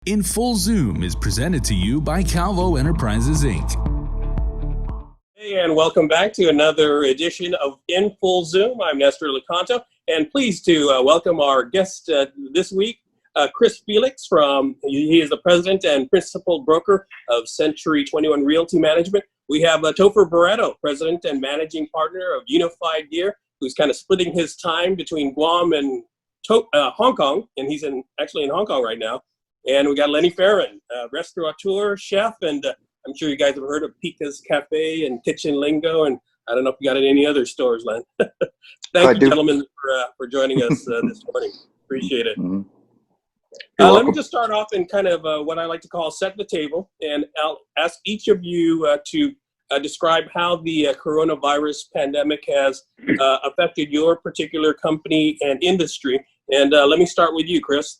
In Full Zoom is presented to you by Calvo Enterprises, Inc. Hey, and welcome back to another edition of In Full Zoom. I'm Nestor Licanto, and pleased to welcome our guest this week, Chris Felix. He is the president and principal broker of Century 21 Realty Management. We have Topher Barretto, president and managing partner of Unified Gear, who's kind of splitting his time between Guam and Hong Kong, and he's actually in Hong Kong right now. And we got Lenny Fejeran, restaurateur, chef, and I'm sure you guys have heard of Pika's Cafe and Kitchen Lingo, and I don't know if you got it in any other stores, Len. Thank you, gentlemen, for joining us this morning. Appreciate it. Mm-hmm. Let me just start off in kind of what I like to call set the table, and I'll ask each of you to describe how the coronavirus pandemic has affected your particular company and industry. And let me start with you, Chris.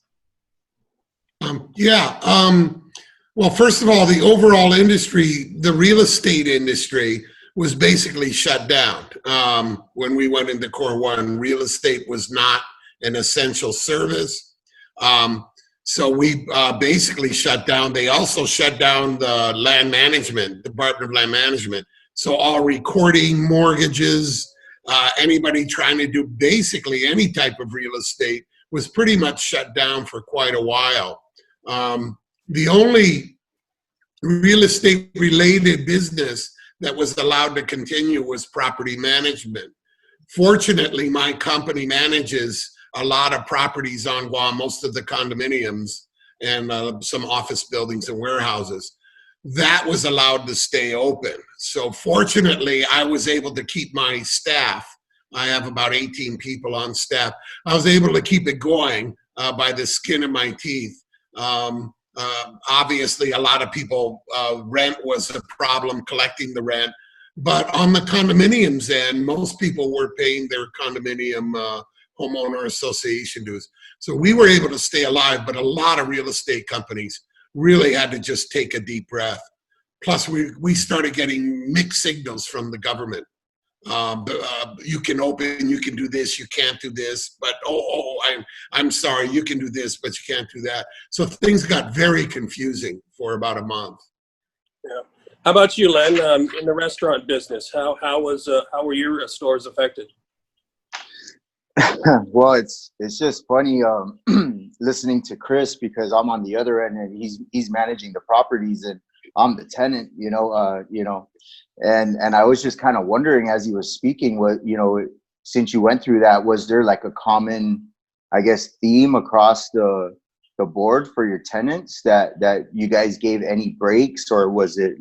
Well, first of all, the overall industry, the real estate industry, was basically shut down. When we went into Core 1, real estate was not an essential service. So we basically shut down. They also shut down the land management, Department of Land Management. So all recording, mortgages, anybody trying to do basically any type of real estate was pretty much shut down for quite a while. The only real estate related business that was allowed to continue was property management. Fortunately, my company manages a lot of properties on Guam, most of the condominiums and some office buildings and warehouses. That was allowed to stay open. So fortunately, I was able to keep my staff. I have about 18 people on staff. I was able to keep it going by the skin of my teeth. Obviously, a lot of people, rent was a problem, collecting the rent. But on the condominiums end, most people were paying their condominium homeowner association dues. So we were able to stay alive, but a lot of real estate companies really had to just take a deep breath. Plus, we started getting mixed signals from the government. You can open, you can do this, you can't do this, but I'm sorry, you can do this, but you can't do that. So things got very confusing for about a month. Yeah. How about you, Len? In the restaurant business, how were your stores affected? Well, it's just funny listening to Chris, because I'm on the other end and he's managing the properties and I'm the tenant, and I was just kind of wondering as he was speaking, what, since you went through that, was there like a common, I guess, theme across the board for your tenants that you guys gave any breaks, or was it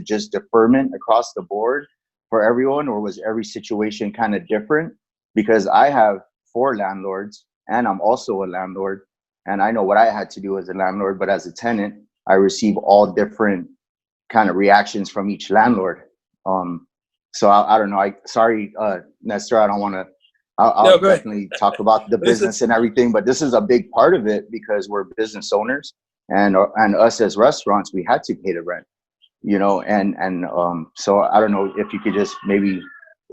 just deferment across the board for everyone, or was every situation kind of different? Because I have 4 landlords and I'm also a landlord, and I know what I had to do as a landlord, but as a tenant, I receive all different kind of reactions from each landlord. So I don't know. Sorry, Nestor, I don't want to. I'll definitely talk about the business and everything, but this is a big part of it because we're business owners, and us as restaurants, we had to pay the rent, so I don't know if you could just maybe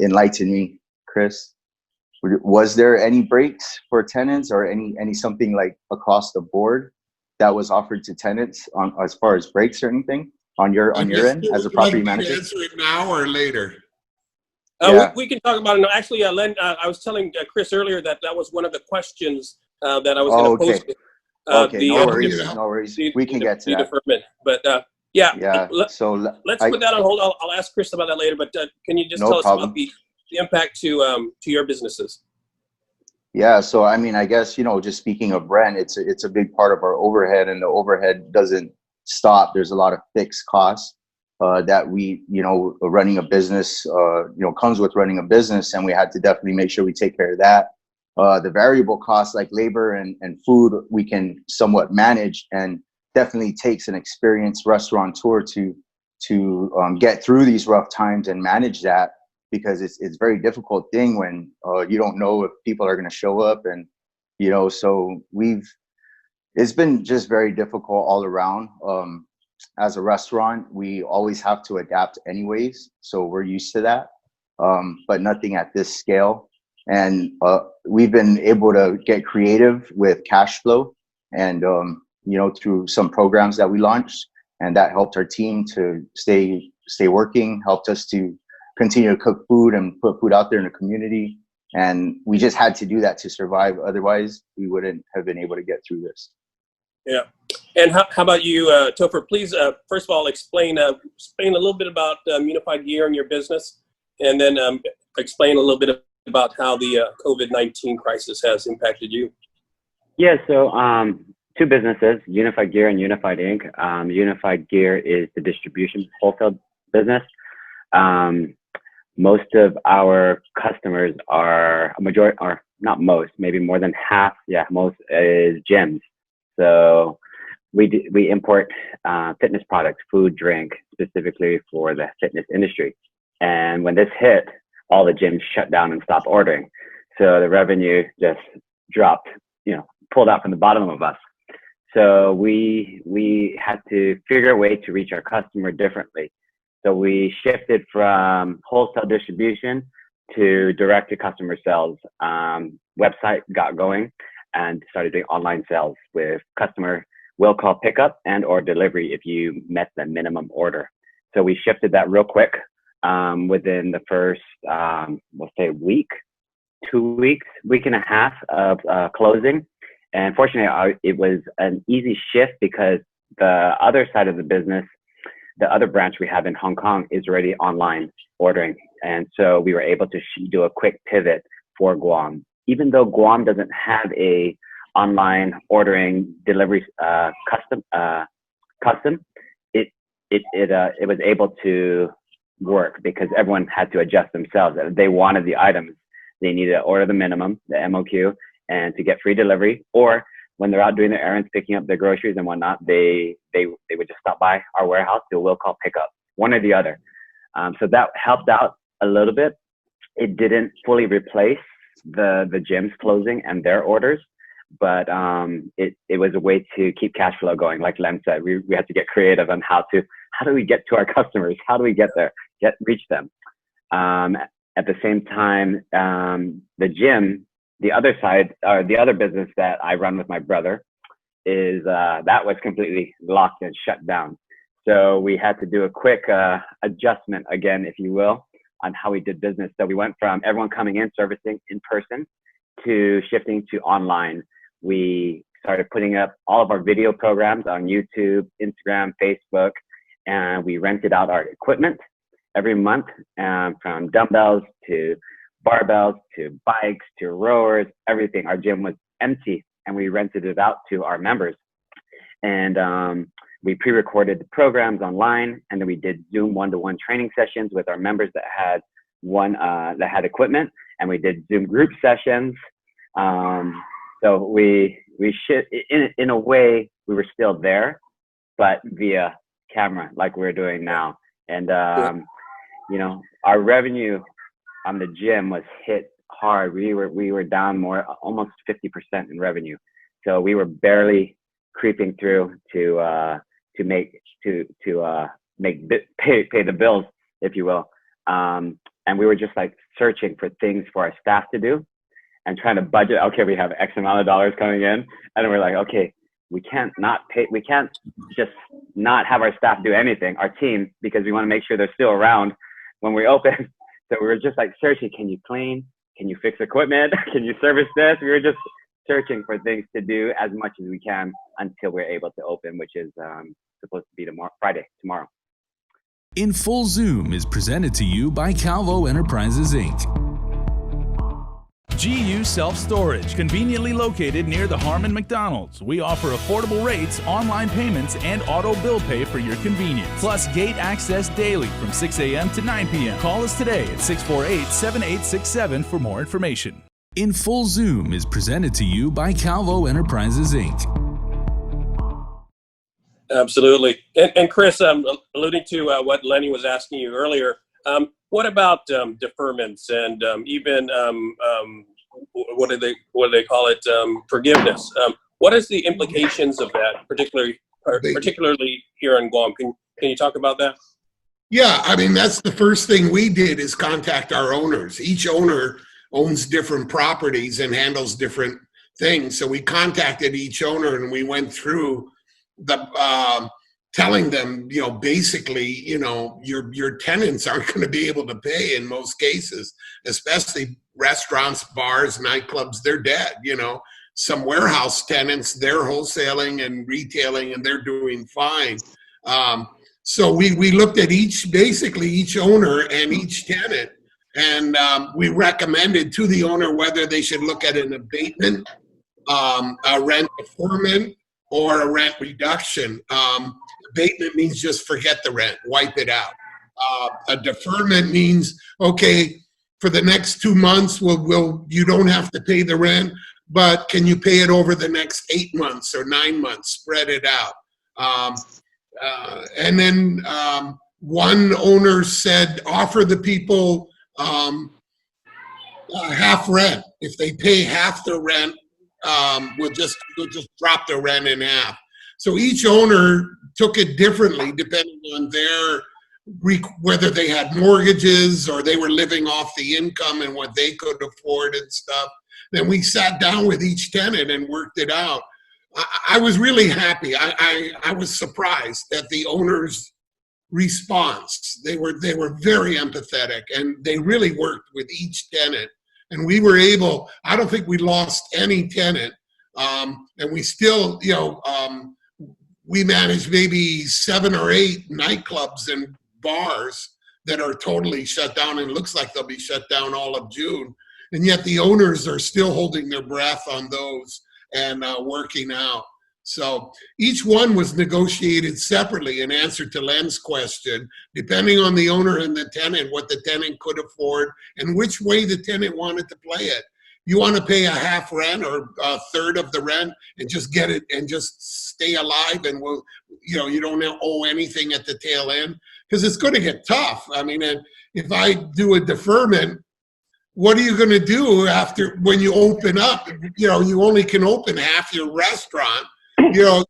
enlighten me, Chris. Was there any breaks for tenants, or any something like across the board that was offered to tenants on as far as breaks or anything on your end as a property manager? Answer it now or later? We can talk about it now. Actually, Len, I was telling Chris earlier that was one of the questions that I was going to pose. Okay, no worries. We can get to that. Deferment. But so let's put that on hold. I'll ask Chris about that later. But can you just tell us about the impact to your businesses? Yeah, so I mean, I guess, just speaking of rent, it's a big part of our overhead, and the overhead doesn't stop. There's a lot of fixed costs that we, running a business, comes with running a business, and we had to definitely make sure we take care of that. The variable costs like labor and food, we can somewhat manage, and definitely takes an experienced restaurateur to get through these rough times and manage that, because it's a very difficult thing when you don't know if people are going to show up, and so it's been just very difficult all around. As a restaurant, we always have to adapt anyways, so we're used to that, but nothing at this scale. And we've been able to get creative with cash flow, and through some programs that we launched, and that helped our team to stay working, helped us to continue to cook food and put food out there in the community. And we just had to do that to survive. Otherwise, we wouldn't have been able to get through this. Yeah. And how about you, Topher? Please, first of all, explain a little bit about Unified Gear and your business, and then explain a little bit about how the COVID-19 crisis has impacted you. Yeah, so two businesses, Unified Gear and Unified Inc. Unified Gear is the distribution wholesale business. Most of our customers are not most, maybe more than half. Yeah, most is gyms. So we import fitness products, food, drink, specifically for the fitness industry. And when this hit, all the gyms shut down and stopped ordering. So the revenue just dropped, pulled out from the bottom of us. So we had to figure a way to reach our customer differently. So we shifted from wholesale distribution to direct to customer sales. Website got going and started doing online sales with customer will call pickup and or delivery if you met the minimum order. So we shifted that real quick within the first, we'll say week and a half of closing. And fortunately, it was an easy shift because the other side of the business, the other branch we have in Hong Kong is already online ordering. And so we were able to do a quick pivot for Guam. Even though Guam doesn't have a online ordering delivery custom, it was able to work because everyone had to adjust themselves. They wanted the items. They needed to order the minimum, the MOQ, and to get free delivery, or when they're out doing their errands, picking up their groceries and whatnot, they would just stop by our warehouse, do a will call pickup, one or the other. So that helped out a little bit. It didn't fully replace the gyms closing and their orders, but it was a way to keep cash flow going. Like Len said, we had to get creative on how do we get to our customers? How do we get there, reach them? At the same time, the gym, the other side, or the other business that I run with my brother, is that was completely locked and shut down. So we had to do a quick adjustment again, if you will, on how we did business. So we went from everyone coming in, servicing in person, to shifting to online. We started putting up all of our video programs on YouTube, Instagram, Facebook, and we rented out our equipment every month, from dumbbells to barbells to bikes to rowers, everything. Our gym was empty and we rented it out to our members. And we pre-recorded the programs online, and then we did Zoom one-to-one training sessions with our members that had equipment, and we did Zoom group sessions. So we in a way we were still there, but via camera like we're doing now. And our revenue on the gym was hit hard. We were down almost 50% in revenue. So we were barely creeping through to pay the bills, if you will. And we were just like searching for things for our staff to do and trying to budget. Okay, we have X amount of dollars coming in, and then we're like, okay, we can't just not have our staff do anything, our team, because we want to make sure they're still around when we open. So we were just like searching, can you clean? Can you fix equipment? Can you service this? We were just searching for things to do as much as we can until we're able to open, which is supposed to be Friday, tomorrow. In Full Zoom is presented to you by Calvo Enterprises, Inc. GU Self-Storage, conveniently located near the Harmon McDonald's. We offer affordable rates, online payments, and auto bill pay for your convenience. Plus gate access daily from 6 a.m. to 9 p.m. Call us today at 648-7867 for more information. In Full Zoom is presented to you by Calvo Enterprises, Inc. Absolutely. And Chris, alluding to what Lenny was asking you earlier, what about deferments and even what do they call it? Forgiveness. What is the implications of that, particularly here in Guam? Can you talk about that? Yeah, I mean, that's the first thing we did is contact our owners. Each owner owns different properties and handles different things. So we contacted each owner and we went through telling them, basically, your tenants aren't going to be able to pay in most cases, especially restaurants, bars, nightclubs. They're dead. Some warehouse tenants, they're wholesaling and retailing, and they're doing fine. So we looked at each owner and each tenant, and we recommended to the owner whether they should look at an abatement, a rent deferment, or a rent reduction. Abatement means just forget the rent, wipe it out. A deferment means, okay, for the next 2 months, you don't have to pay the rent, but can you pay it over the next 8 months or 9 months, spread it out. And then one owner said, offer the people half rent. If they pay half the rent, we'll just drop the rent in half. So each owner took it differently depending on whether they had mortgages or they were living off the income and what they could afford and stuff. Then we sat down with each tenant and worked it out. I was really happy. I was surprised at the owner's response. They were very empathetic, and they really worked with each tenant. And we were able, I don't think we lost any tenant. And we still, we managed maybe 7 or 8 nightclubs and bars that are totally shut down, and looks like they'll be shut down all of June. And yet the owners are still holding their breath on those and working out. So each one was negotiated separately in answer to Len's question, depending on the owner and the tenant, what the tenant could afford and which way the tenant wanted to play it. You want to pay a half rent or a third of the rent and just get it and just stay alive, and you don't owe anything at the tail end, because it's going to get tough. I mean, if I do a deferment, what are you going to do after when you open up? You only can open half your restaurant. I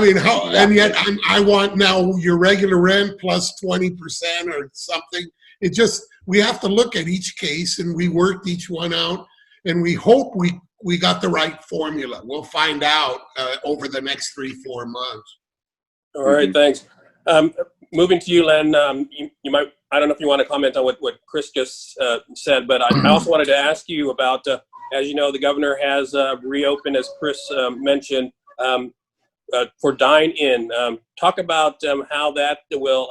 mean, how? And yet I want now your regular rent plus 20% or something. We have to look at each case, and we worked each one out, and we hope we got the right formula. We'll find out over the next 3-4 months. All right, thanks. Moving to you, Len, you might, I don't know if you want to comment on what Chris just said, but I also wanted to ask you about, as you know, the governor has reopened, as Chris mentioned, for dine-in. Talk about how that will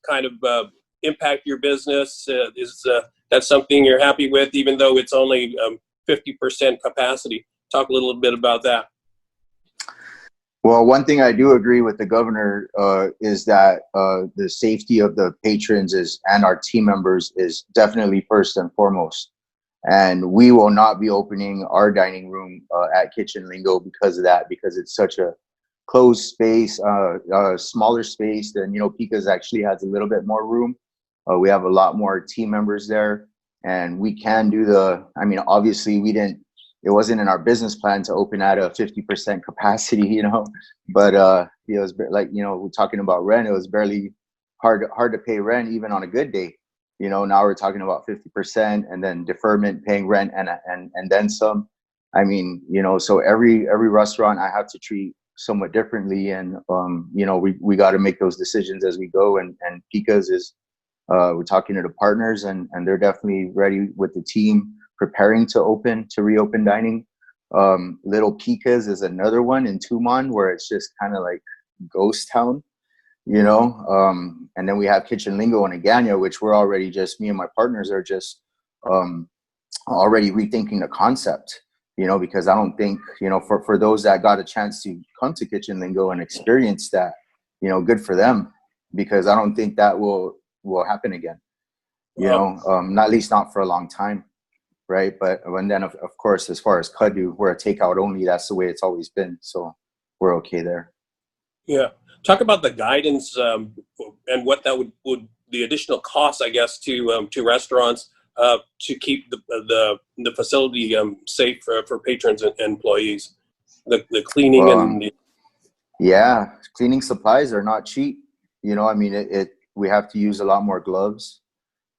kind of impact your business. Is that something you're happy with, even though it's only 50% capacity? Talk a little bit about that. Well, one thing I do agree with the governor is that the safety of the patrons and our team members is definitely first and foremost. And we will not be opening our dining room at Kitchen Lingo because of that, because it's such a closed space, smaller space than, Pika's actually has a little bit more room. We have a lot more team members there, and we can do obviously it wasn't in our business plan to open at a 50% capacity, but it was like, we're talking about rent. It was barely hard to pay rent even on a good day. Now we're talking about 50% and then deferment, paying rent and then some. I mean, so every restaurant I have to treat somewhat differently, and we got to make those decisions as we go. And Pika's is we're talking to the partners, and they're definitely ready with the team, preparing to reopen dining. Little Pika's is another one in Tumon where it's just kind of like ghost town, and then we have Kitchen Lingo in Agana, which we're already me and my partners are just already rethinking the concept, because I don't think, for those that got a chance to come to Kitchen Lingo and experience that, good for them, because I don't think that will happen again, not at least not for a long time. Right. But and then, of course, as far as Kadu, we're a takeout only. That's the way it's always been. So we're okay there. Yeah. Talk about the guidance and what that would the additional costs, I guess, to restaurants to keep the facility safe for patrons and employees. The cleaning Yeah. Cleaning supplies are not cheap. We have to use a lot more gloves.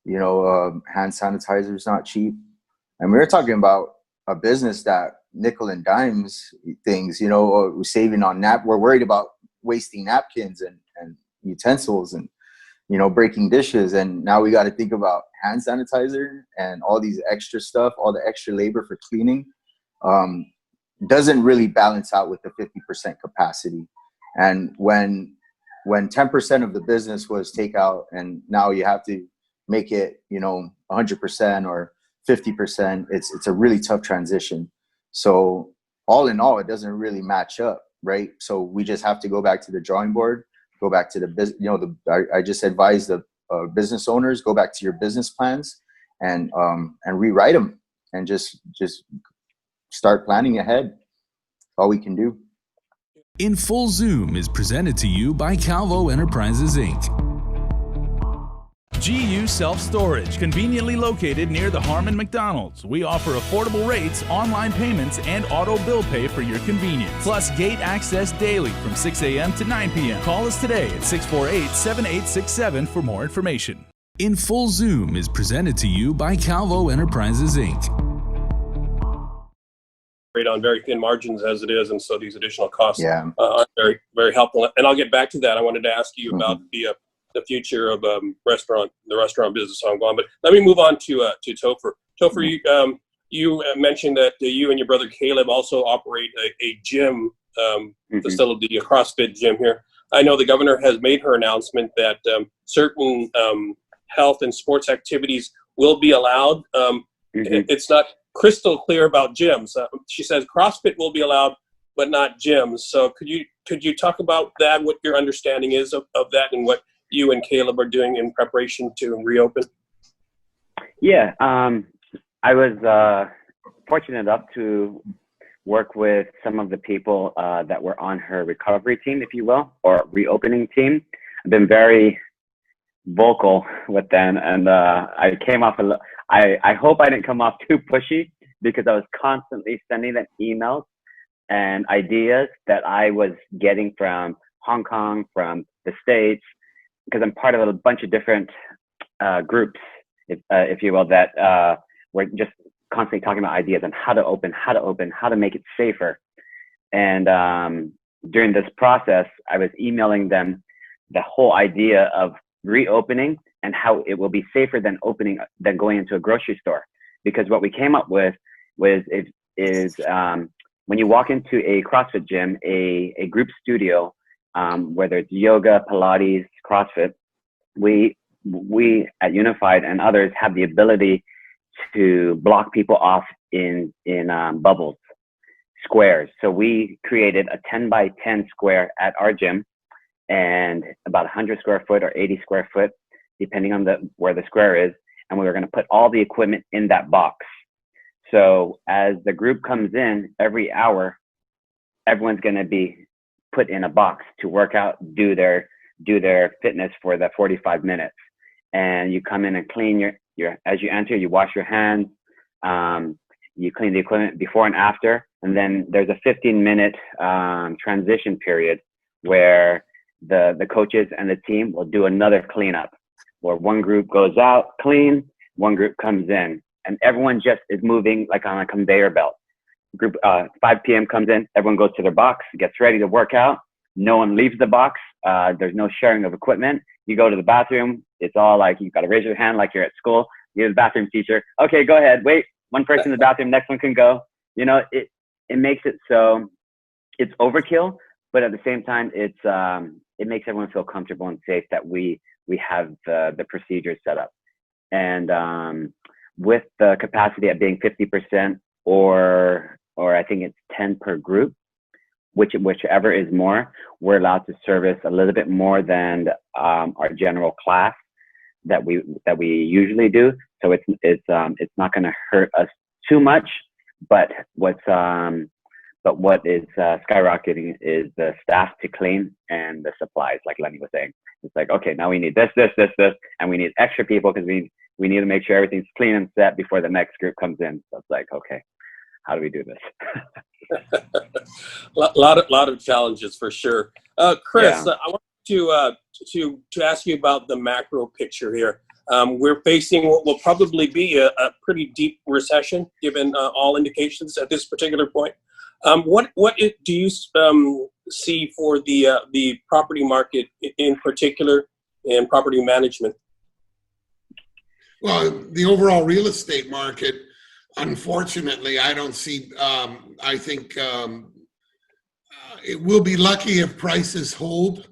Hand sanitizer is not cheap. And we were talking about a business that nickel and dimes things, you know, or saving on we're worried about wasting napkins and utensils and, you know, breaking dishes. And now we got to think about hand sanitizer and all these extra stuff, all the extra labor for cleaning. Doesn't really balance out with the 50% capacity. And when 10% of the business was takeout and now you have to make it, you know, 100% or 50%, it's a really tough transition. So all in all, it doesn't really match up, right? So we just have to go back to the drawing board, go back to the business, you know, I just advise the business owners, go back to your business plans and rewrite them and just start planning ahead. That's all we can do. In Full Zoom is presented to you by Calvo Enterprises, Inc. GU Self-Storage, conveniently located near the Harmon McDonald's. We offer affordable rates, online payments, and auto bill pay for your convenience. Plus gate access daily from 6 a.m. to 9 p.m. Call us today at 648-7867 for more information. In Full Zoom is presented to you by Calvo Enterprises, Inc. On very thin margins as it is, and so these additional costs are very, very helpful. And I'll get back to that. I wanted to ask you about the future of the restaurant business on Guam. But let me move on to Topher. Topher, you mentioned that you and your brother Caleb also operate a gym facility, a CrossFit gym here. I know the governor has made her announcement that certain health and sports activities will be allowed. It's not crystal clear about gyms. She says CrossFit will be allowed, but not gyms. So could you talk about that, what your understanding is of that and what you and Caleb are doing in preparation to reopen? Yeah, I was fortunate enough to work with some of the people that were on her recovery team, if you will, or reopening team. I've been very vocal with them, and I came off I hope I didn't come off too pushy, because I was constantly sending them emails and ideas that I was getting from Hong Kong, from the States, because I'm part of a bunch of different groups, if you will, that we're just constantly talking about ideas on how to open, how to make it safer. And during this process, I was emailing them the whole idea of reopening and how it will be safer than going into a grocery store. Because what we came up with is when you walk into a CrossFit gym, a group studio, whether it's yoga, Pilates, CrossFit, we at Unified and others have the ability to block people off in bubbles, squares. So we created a 10 by 10 square at our gym, and about 100 square foot or 80 square foot, depending on where the square is. And we were going to put all the equipment in that box. So as the group comes in every hour, everyone's going to be put in a box to work out, do their fitness for the 45 minutes. And you come in and clean your as you enter, you wash your hands, you clean the equipment before and after. And then there's a 15-minute transition period where the coaches and the team will do another cleanup, where one group goes out, clean, one group comes in, and everyone just is moving like on a conveyor belt. Group 5 p.m. comes in, everyone goes to their box, gets ready to work out. No one leaves the box. There's no sharing of equipment. You go to the bathroom. It's all like you've got to raise your hand like you're at school. You're the bathroom teacher. Okay, go ahead. Wait, one person in the bathroom, next one can go. You know, it makes it so it's overkill, but at the same time, it makes everyone feel comfortable and safe that we have the procedures set up. And with the capacity at being 50% or I think it's 10 per group, whichever is more, we're allowed to service a little bit more than our general class that we usually do. So it's not going to hurt us too much, but what is skyrocketing is the staff to clean and the supplies, like Lenny was saying. It's like, okay, now we need this, and we need extra people because we need to make sure everything's clean and set before the next group comes in. So it's like, okay, how do we do this? lot of challenges for sure. Chris, I want to ask you about the macro picture here. We're facing what will probably be a pretty deep recession, given all indications at this particular point. What do you see for the property market in particular and property management? Well, the overall real estate market, unfortunately, I don't see, I think it will be lucky if prices hold.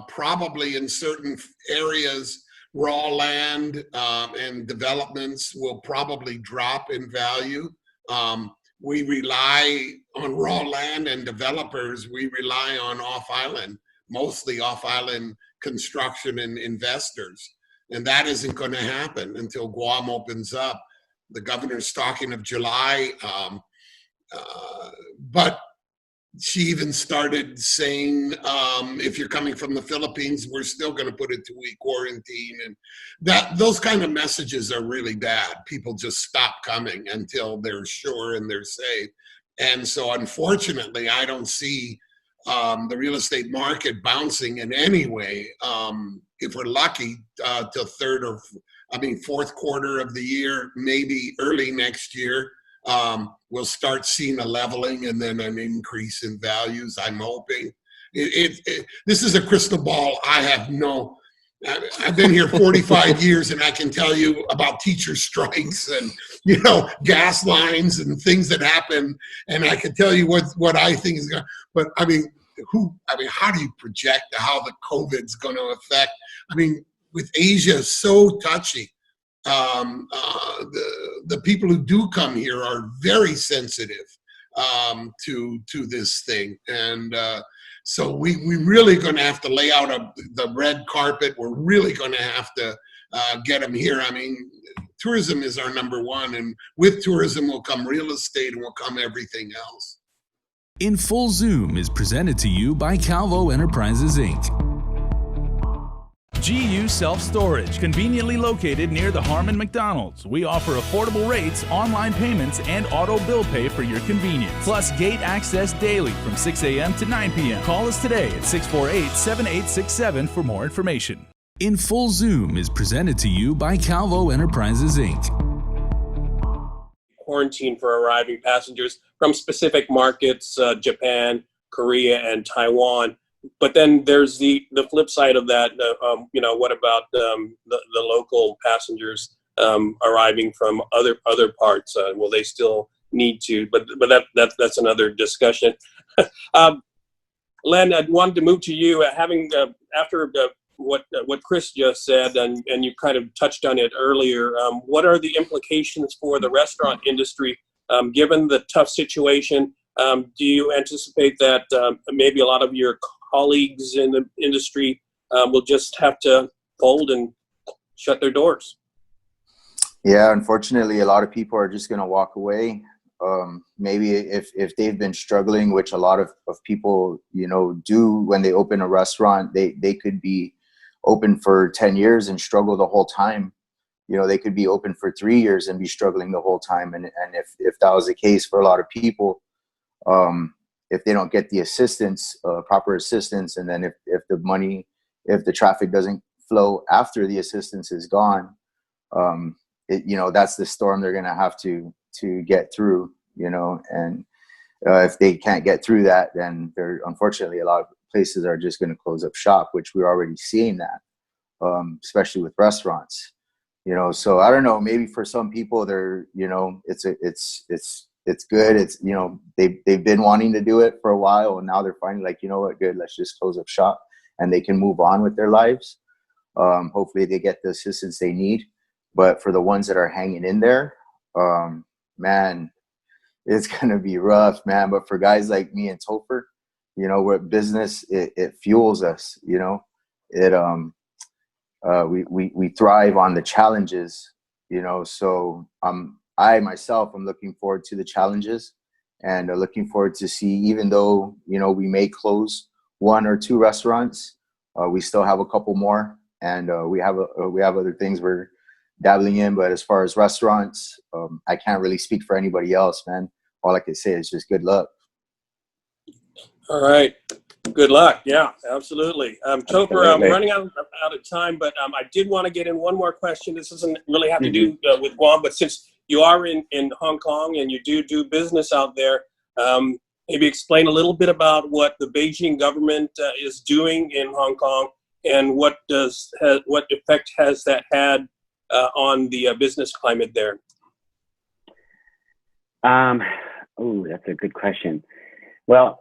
Probably in certain areas, raw land and developments will probably drop in value. We rely on raw land and developers. We rely on off-island, mostly off-island construction and investors. And that isn't going to happen until Guam opens up. The governor's talking of July, but she even started saying, if you're coming from the Philippines, we're still going to put a 2-week quarantine. And those kind of messages are really bad. People just stop coming until they're sure and they're safe. And so unfortunately, I don't see the real estate market bouncing in any way. If we're lucky, till fourth quarter of the year, maybe early next year, we'll start seeing a leveling and then an increase in values, I'm hoping. This is a crystal ball. I've been here 45 years, and I can tell you about teacher strikes and, gas lines and things that happen. And I can tell you what I think is going to, but how do you project how the COVID's going to affect? With Asia so touchy, the people who do come here are very sensitive to this thing. And so we're really going to have to lay out the red carpet. We're really going to have to get them here. Tourism is our number one, and with tourism will come real estate and will come everything else. In Full Zoom is presented to you by Calvo Enterprises, Inc. GU Self-Storage, conveniently located near the Harmon McDonald's. We offer affordable rates, online payments, and auto bill pay for your convenience. Plus gate access daily from 6 a.m. to 9 p.m. Call us today at 648-7867 for more information. In Full Zoom is presented to you by Calvo Enterprises, Inc. Quarantine for arriving passengers from specific markets, Japan, Korea, and Taiwan. But then there's the flip side of that. What about the local passengers arriving from other parts? Will they still need to? But that's another discussion. Len, I wanted to move to you. After what Chris just said, and you kind of touched on it earlier. What are the implications for the restaurant industry, given the tough situation? Do you anticipate that maybe a lot of your colleagues in the industry will just have to fold and shut their doors? Yeah, unfortunately, a lot of people are just going to walk away. Maybe if they've been struggling, which a lot of people, do when they open a restaurant, they could be open for 10 years and struggle the whole time. They could be open for 3 years and be struggling the whole time. And if that was the case for a lot of people, if they don't get the assistance, proper assistance, and then if the traffic doesn't flow after the assistance is gone, that's the storm they're going to have to get through, and if they can't get through that, then unfortunately, a lot of places are just going to close up shop, which we're already seeing that, especially with restaurants, so I don't know, maybe for some people they're, it's good. It's, they've been wanting to do it for a while, and now they're finally like, good, let's just close up shop and they can move on with their lives. Hopefully they get the assistance they need. But for the ones that are hanging in there, man, it's going to be rough, man. But for guys like me and Topher, we're business, it fuels us, we thrive on the challenges, so I myself am looking forward to the challenges and looking forward to see, even though, we may close 1 or 2 restaurants, we still have a couple more, and we have other things we're dabbling in. But as far as restaurants, I can't really speak for anybody else, man. All I can say is just good luck. All right. Good luck. Yeah, absolutely. Topher, I'm running out of time, but I did want to get in one more question. This doesn't really have to do with Guam, but since you are in Hong Kong and you do business out there, maybe explain a little bit about what the Beijing government is doing in Hong Kong and what effect has that had on the business climate there? That's a good question. Well,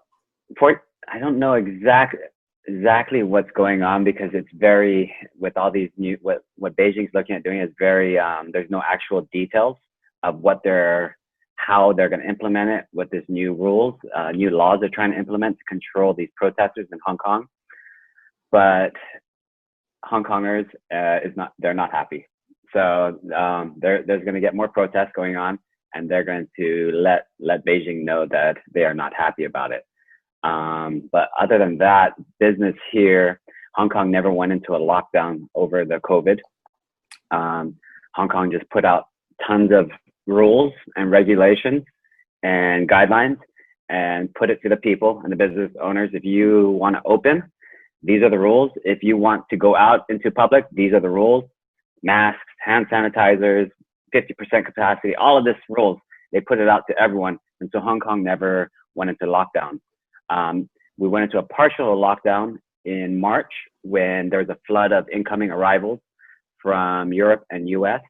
I don't know exactly what's going on because it's very, with all these new, what Beijing's looking at doing is very, there's no actual details of how they're going to implement it with this new rules, new laws they're trying to implement to control these protesters in Hong Kong. But Hong Kongers, they're not happy. So there's going to get more protests going on, and they're going to let Beijing know that they are not happy about it. But other than that, business here, Hong Kong never went into a lockdown over the COVID. Hong Kong just put out tons of rules and regulations and guidelines and put it to the people and the business owners. If you want to open, these are the rules. If you want to go out into public, these are the rules. Masks, hand sanitizers, 50% capacity, all of this rules, they put it out to everyone. And so Hong Kong never went into lockdown. We went into a partial lockdown in March when there was a flood of incoming arrivals from Europe and US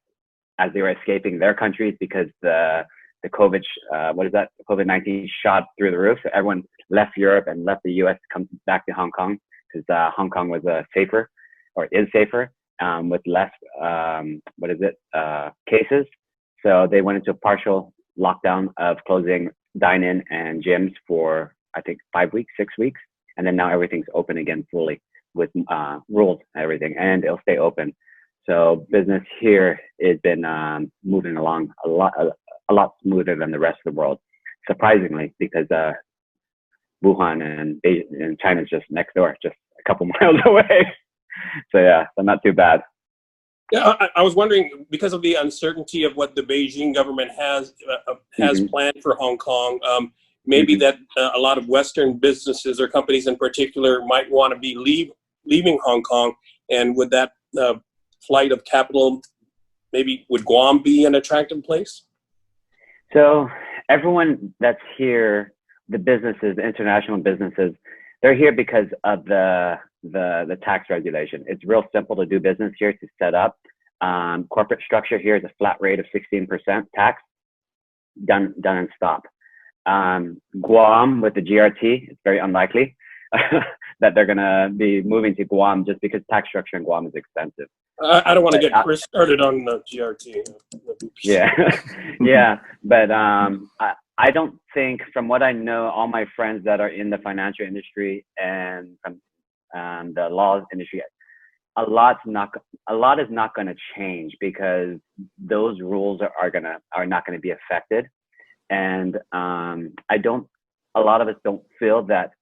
as they were escaping their countries because the COVID, COVID-19 shot through the roof. So everyone left Europe and left the US to come back to Hong Kong because Hong Kong was safer, or is safer, with less, cases. So they went into a partial lockdown of closing dine-in and gyms for, I think, 5 weeks, 6 weeks. And then now everything's open again fully with rules and everything, and it'll stay open. So business here has been moving along a lot smoother than the rest of the world, surprisingly, because Wuhan and China's just next door, just a couple miles away. So yeah, so not too bad. Yeah, I was wondering, because of the uncertainty of what the Beijing government has planned for Hong Kong, maybe that a lot of Western businesses or companies in particular might want to be leaving Hong Kong, and would that flight of capital, maybe would Guam be an attractive place? So everyone that's here, the businesses, the international businesses, they're here because of the tax regulation. It's real simple to do business here, to set up. Corporate structure here is a flat rate of 16% tax, done and stop. Guam with the GRT, it's very unlikely that they're going to be moving to Guam just because tax structure in Guam is expensive. I don't want to get Chris started on the GRT. Yeah, but I don't think, from what I know, all my friends that are in the financial industry and from the law industry, a lot is not going to change because those rules are not going to be affected. And a lot of us don't feel that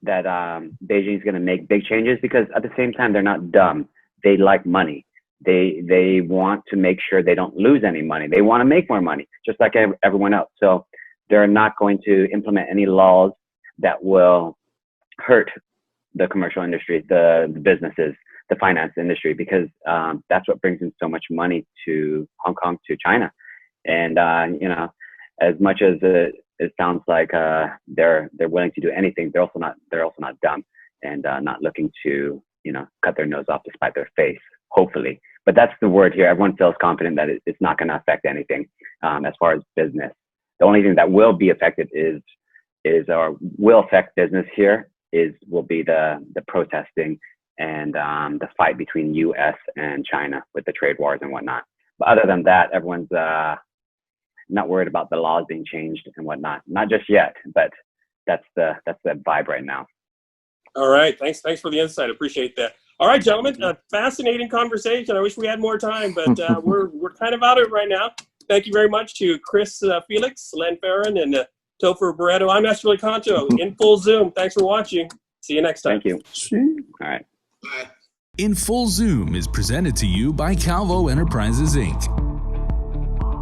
Beijing is going to make big changes, because at the same time, they're not dumb. They like money. They want to make sure they don't lose any money. They want to make more money, just like everyone else. So they're not going to implement any laws that will hurt the commercial industry, the businesses, the finance industry, because that's what brings in so much money to Hong Kong, to China. And as much as it sounds like they're willing to do anything, they're also not dumb and not looking to cut their nose off to spite their face, hopefully. But that's the word here. Everyone feels confident that it's not going to affect anything as far as business. The only thing that will be affected will affect business here will be the protesting and the fight between U.S. and China with the trade wars and whatnot. But other than that, everyone's not worried about the laws being changed and whatnot. Not just yet, but that's the vibe right now. All right. Thanks for the insight. Appreciate that. All right, gentlemen, a fascinating conversation. I wish we had more time, but we're kind of out of it right now. Thank you very much to Chris Felix, Lenny Fejeran, and Topher Barretto. I'm Nestor Licanto in full Zoom. Thanks for watching. See you next time. Thank you. All right. Bye. In Full Zoom is presented to you by Calvo Enterprises, Inc.